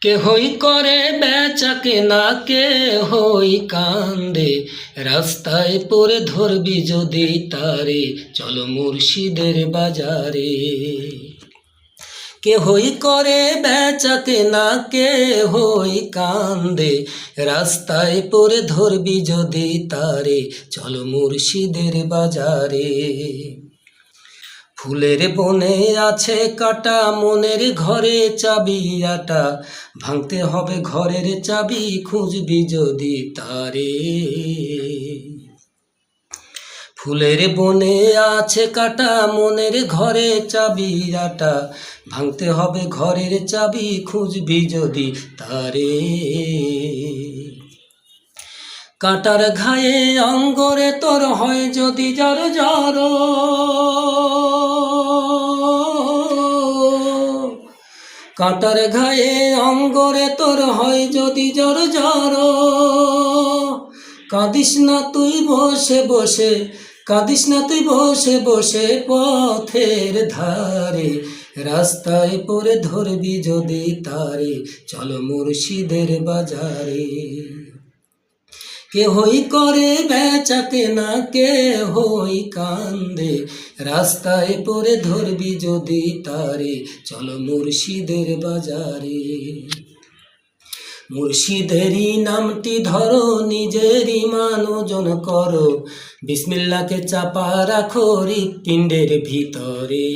কেহই করে বেচা কেনা, কেহই কান্দে, রাস্তায় পড়ে ধরবি যদি তারে, চলো মুর্শিদের বাজারে। কেহই করে বেচা কেনা, কেহই কান্দে, রাস্তায় পড়ে ধরবি যদি তারে, চলো মুর্শিদের বাজারে। ফুলের বনে আছে কাটা, মনের ঘরে চাবি আটা, ভাঙতে হবে ঘরের চাবি, খুঁজবি যদি তারে। ফুলের বনে আছে কাটা, মনের ঘরে চাবি আটা, ভাঙতে হবে ঘরের চাবি, খুঁজবি যদি তারে। কাটার ঘায়ে অঙ্গরে তোর হয় যদি জর জর, কাটার ঘায়ে অঙ্গরে তোর হয় যদি জর জর, কাঁদিস না তুই বসে বসে, কাঁদিস না তুই বসে বসে পথের ধারে, রাস্তায় পড়ে ধরবি যদি তারে, চলো মুর্শিদের বাজারে। কেহই করে বেচা কেনা, কেহই কান্দে, রাস্তায় পড়ে ধরবি যদি তারে, চলো মুর্শিদের বাজারে। মুর্শিদেরই নামটি ধরো, নিজের ঈমান ওজন করো, বিসমিল্লাহকে চাপা রাখো হৃৎপিণ্ডের ভিতরে।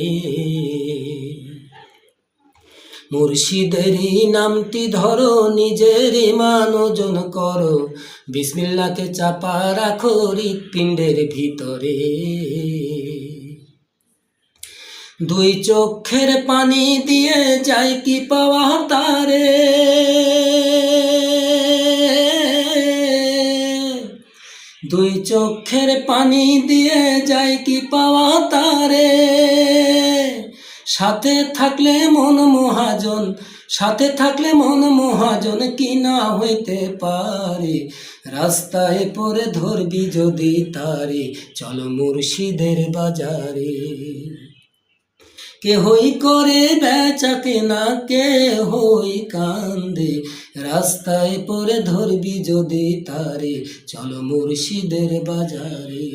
মুর্শিদেরই নামটি ধরো, নিজের ঈমান ওজন করো, বিসমিল্লাহকে চাপা রাখো হৃৎপিণ্ডের ভিতরে। দুই চোখের পানি দিয়ে যায় কি পাওয়া তারে, দুই চোখের পানি দিয়ে যায় কি পাওয়া তারে। সাথে থাকলে মন মহাজন, সাথে থাকলে মন মহাজন, কি না হইতে পারে, রাস্তায় পড়ে ধরবি যদি তারে, চলো মুর্শিদের বাজারে। কেহই করে বেচা কেনা, কেহই কান্দে, রাস্তায় পড়ে ধরবি যদি তারে, চলো মুর্শিদের বাজারে।